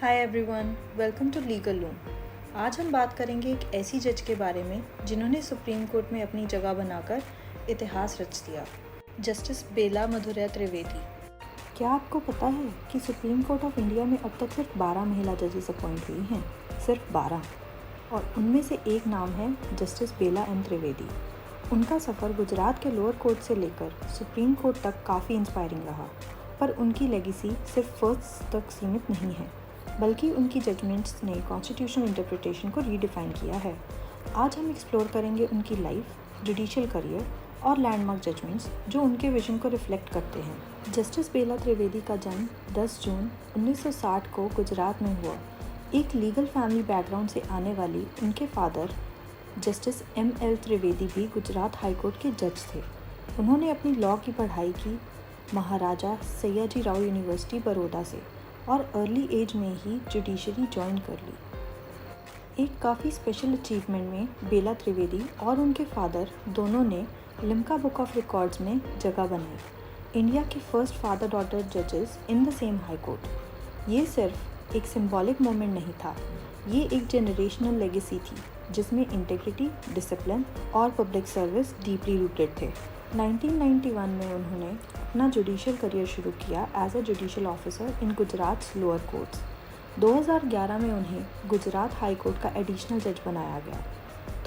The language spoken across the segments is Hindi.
Hi everyone, welcome to Legal Loom. आज हम बात करेंगे एक ऐसी जज के बारे में जिन्होंने सुप्रीम कोर्ट में अपनी जगह बनाकर इतिहास रच दिया, जस्टिस बेला मधुरै त्रिवेदी। क्या आपको पता है कि सुप्रीम कोर्ट ऑफ इंडिया में अब तक सिर्फ 12 महिला जजेस अपॉइंट हुई हैं, सिर्फ 12, और उनमें से एक नाम है जस्टिस बेला एम त्रिवेदी। उनका सफ़र गुजरात के लोअर कोर्ट से लेकर सुप्रीम कोर्ट तक काफ़ी इंस्पायरिंग रहा, पर उनकी लेगेसी सिर्फ फर्स्ट तक सीमित नहीं है, बल्कि उनकी जजमेंट्स ने कॉन्स्टिट्यूशनल इंटरप्रिटेशन को रीडिफाइन किया है। आज हम एक्सप्लोर करेंगे उनकी लाइफ, जुडिशियल करियर और लैंडमार्क जजमेंट्स जो उनके विजन को रिफ्लेक्ट करते हैं। जस्टिस बेला त्रिवेदी का जन्म 10 जून 1960 को गुजरात में हुआ। एक लीगल फैमिली बैकग्राउंड से आने वाली उनके फादर जस्टिस M.L. त्रिवेदी भी गुजरात हाई कोर्ट के जज थे। उन्होंने अपनी लॉ की पढ़ाई की महाराजा सयाजी राव यूनिवर्सिटी बड़ौदा से और अर्ली एज में ही जुडिशरी ज्वाइन कर ली। एक काफ़ी स्पेशल अचीवमेंट में बेला त्रिवेदी और उनके फादर दोनों ने लिम्का बुक ऑफ रिकॉर्ड्स में जगह बनाई, इंडिया के फर्स्ट फादर डॉटर जजेस in the same high court. ये सिर्फ एक सिंबॉलिक मोमेंट नहीं था, ये एक जनरेशनल लेगेसी थी जिसमें इंटेग्रिटी, डिसिप्लिन और पब्लिक सर्विस डीपली रूटेड थे। 1991 में उन्होंने अपना जुडिशियल करियर शुरू किया as a judicial officer in Gujarat lower courts. 2011 में उन्हें गुजरात हाई कोर्ट का एडिशनल जज बनाया गया।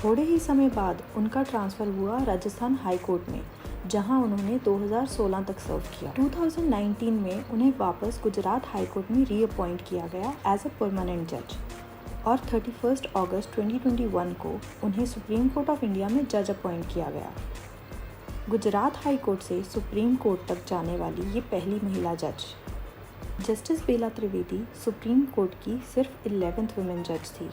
थोड़े ही समय बाद उनका ट्रांसफ़र हुआ राजस्थान हाई कोर्ट में, जहां उन्होंने 2016 तक सर्व किया। 2019 में उन्हें वापस गुजरात हाई कोर्ट में रीअपॉइंट किया गया एज अ परमानेंट जज, और 31 अगस्त 2021 को उन्हें सुप्रीम कोर्ट ऑफ इंडिया में जज अपॉइंट किया गया। गुजरात हाई कोर्ट से सुप्रीम कोर्ट तक जाने वाली ये पहली महिला जज। जस्टिस बेला त्रिवेदी सुप्रीम कोर्ट की सिर्फ 11th वुमेन जज थी।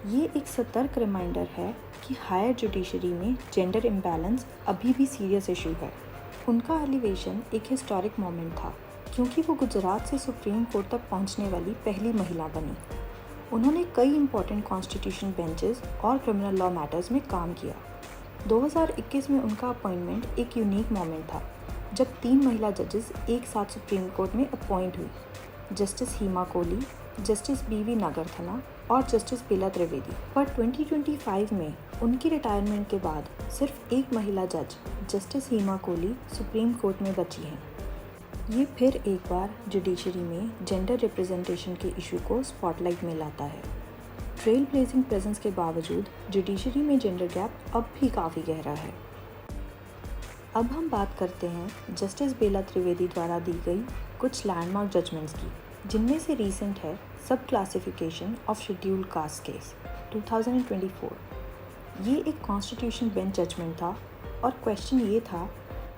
ये एक सतर्क रिमाइंडर है कि हायर जुडिशरी में जेंडर इम्बैलेंस अभी भी सीरियस इशू है। उनका एलिवेशन एक हिस्टोरिक मोमेंट था, क्योंकि वो गुजरात से सुप्रीम कोर्ट तक पहुंचने वाली पहली महिला बनी। उन्होंने कई इंपॉर्टेंट कॉन्स्टिट्यूशन बेंचेस और क्रिमिनल लॉ मैटर्स में काम किया। 2021 में उनका अपॉइंटमेंट एक यूनिक मोमेंट था, जब 3 महिला जजेस एक साथ सुप्रीम कोर्ट में अपॉइंट हुई, justice Hima Kohli, justice B.V. नागरथना और जस्टिस बेला त्रिवेदी। पर 2025 में उनकी रिटायरमेंट के बाद सिर्फ एक महिला जज, justice Hima Kohli, supreme court में बची हैं। ये फिर एक बार जुडिशरी में जेंडर रिप्रेजेंटेशन के इशू को स्पॉटलाइट में लाता है। ट्रेल ब्लेजिंग प्रेजेंस के बावजूद जुडिशरी में जेंडर गैप अब भी काफ़ी गहरा है। अब हम बात करते हैं जस्टिस बेला त्रिवेदी द्वारा दी गई कुछ लैंडमार्क जजमेंट्स की, जिनमें से रीसेंट है सब classification of scheduled caste case 2024। ये एक कॉन्स्टिट्यूशन बेंच जजमेंट था और क्वेश्चन ये था,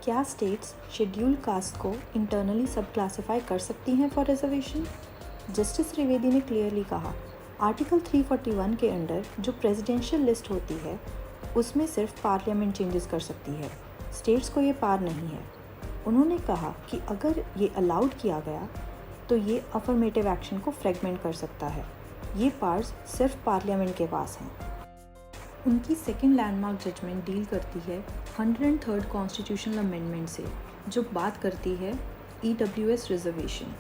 क्या स्टेट्स शेड्यूल्ड कास्ट को इंटरनली सब क्लासीफाई कर सकती हैं फॉर रिजर्वेशन? जस्टिस त्रिवेदी ने क्लियरली कहा, आर्टिकल 341 के अंडर जो प्रेसिडेंशियल लिस्ट होती है उसमें सिर्फ पार्लियामेंट चेंजेस कर सकती है, स्टेट्स को ये पार नहीं है। उन्होंने कहा कि अगर ये अलाउड किया गया तो ये अफर्मेटिव एक्शन को फ्रेगमेंट कर सकता है, ये पार्स सिर्फ पार्लियामेंट के पास हैं। उनकी सेकेंड लैंडमार्क जजमेंट डील करती है 103rd कॉन्स्टिट्यूशनल अमेंडमेंट से, जो बात करती है EWS रिजर्वेशन।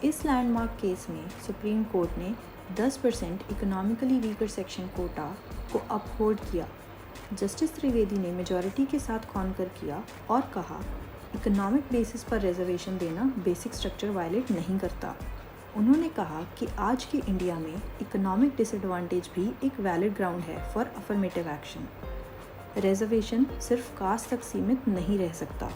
इस लैंडमार्क केस में सुप्रीम कोर्ट ने 10% इकोनॉमिकली वीकर सेक्शन कोटा को अपहोल्ड किया। जस्टिस त्रिवेदी ने मेजॉरिटी के साथ कॉन्कर किया और कहा, इकोनॉमिक बेसिस पर रिजर्वेशन देना बेसिक स्ट्रक्चर वायलेट नहीं करता। उन्होंने कहा कि आज की इंडिया में इकोनॉमिक डिसएडवांटेज भी एक वैलिड ग्राउंड है फॉर अफर्मेटिव एक्शन। रिजर्वेशन सिर्फ कास्ट तक सीमित नहीं रह सकता।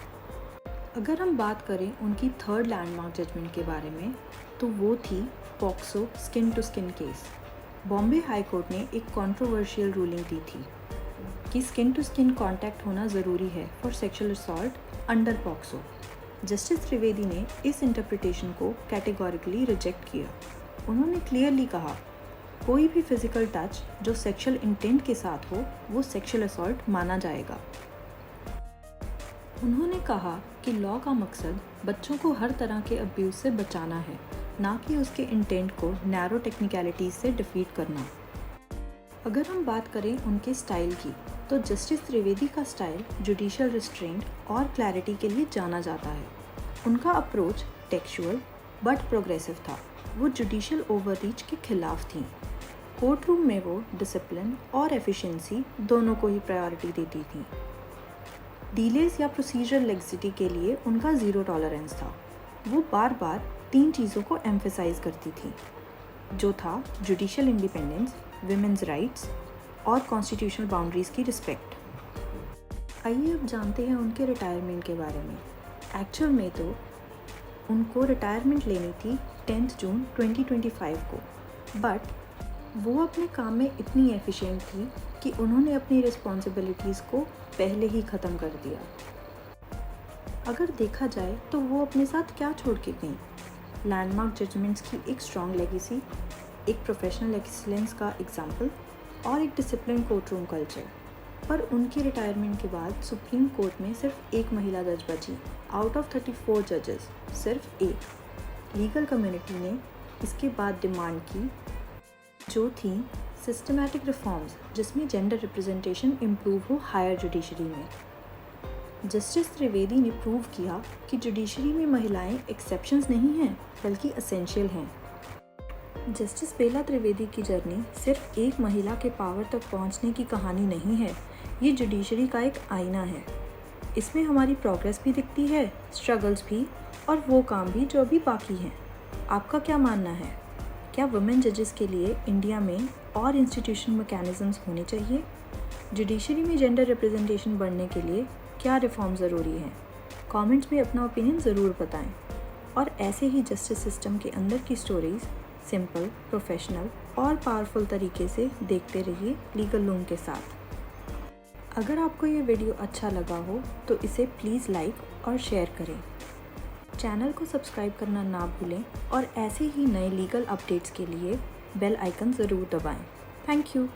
अगर हम बात करें उनकी थर्ड लैंडमार्क जजमेंट के बारे में, तो वो थी POCSO skin to skin case. Bombay High Court ने एक कंट्रोवर्शियल रूलिंग दी थी कि स्किन टू स्किन कांटेक्ट होना ज़रूरी है for sexual assault under POCSO. Justice Trivedi ने इस इंटरप्रिटेशन को कैटेगोरिकली रिजेक्ट किया। उन्होंने क्लियरली कहा, कोई भी फिजिकल टच जो सेक्सुअल इंटेंट के साथ हो वो सेक्सुअल असॉल्ट माना जाएगा। उन्होंने कहा कि लॉ का मकसद बच्चों को हर तरह के अब्यूज़ से बचाना है, ना कि उसके इंटेंट को नैरो टेक्निकलिटीज़ से डिफीट करना। अगर हम बात करें उनके स्टाइल की, तो जस्टिस त्रिवेदी का स्टाइल जुडिशियल रिस्ट्रेंट और क्लैरिटी के लिए जाना जाता है। उनका अप्रोच टेक्सचुअल बट प्रोग्रेसिव था। वो जुडिशल ओवररीच के खिलाफ थीं। कोर्ट रूम में वो डिसिप्लिन और एफिशिएंसी दोनों को ही प्रायोरिटी देती थीं। डिलेज या प्रोसीजरल लेक्सिटी के लिए उनका ज़ीरो टॉलरेंस था। वो बार बार 3 चीज़ों को एम्फेसाइज करती थी, जो था जुडिशल इंडिपेंडेंस, विमेंस राइट्स और कॉन्स्टिट्यूशनल बाउंड्रीज़ की रिस्पेक्ट। आइए अब जानते हैं उनके रिटायरमेंट के बारे में। एक्चुअल में तो उनको रिटायरमेंट लेनी थी 10 जून 2025 को, बट वो अपने काम में इतनी एफिशिएंट थी कि उन्होंने अपनी रिस्पॉन्सिबिलिटीज़ को पहले ही ख़त्म कर दिया। अगर देखा जाए तो वो अपने साथ क्या छोड़ के गई? लैंडमार्क जजमेंट्स की एक स्ट्रॉन्ग लेगेसी, एक प्रोफेशनल एक्सीलेंस का एग्जाम्पल और एक डिसिप्लिन कोर्ट रूम कल्चर। पर उनकी रिटायरमेंट के बाद सुप्रीम कोर्ट में सिर्फ एक महिला जज बची। आउट ऑफ 34 जजेस सिर्फ एक। लीगल कम्युनिटी ने इसके बाद डिमांड की, जो थी सिस्टमैटिक रिफॉर्म्स जिसमें जेंडर रिप्रेजेंटेशन इम्प्रूव हो हायर जुडिशरी में। जस्टिस त्रिवेदी ने प्रूव किया कि जुडिशरी में महिलाएं एक्सेप्शंस नहीं हैं बल्कि एसेंशियल हैं। जस्टिस बेला त्रिवेदी की जर्नी सिर्फ एक महिला के पावर तक पहुंचने की कहानी नहीं है, ये जुडिशरी का एक आईना है। इसमें हमारी प्रोग्रेस भी दिखती है, स्ट्रगल्स भी, और वो काम भी जो अभी बाकी हैं। आपका क्या मानना है? क्या वुमेन जजेस के लिए इंडिया में और इंस्टीट्यूशनल मैकेनिज़म्स होने चाहिए? जुडिशरी में जेंडर रिप्रेजेंटेशन बढ़ने के लिए क्या रिफॉर्म ज़रूरी हैं? कमेंट्स में अपना ओपिनियन ज़रूर बताएं। और ऐसे ही जस्टिस सिस्टम के अंदर की स्टोरीज़ सिंपल, प्रोफेशनल और पावरफुल तरीके से देखते रहिए लीगल लूम के साथ। अगर आपको ये वीडियो अच्छा लगा हो तो इसे प्लीज़ लाइक और शेयर करें। चैनल को सब्सक्राइब करना ना भूलें और ऐसे ही नए लीगल अपडेट्स के लिए बेल आइकन ज़रूर दबाएं। Thank you.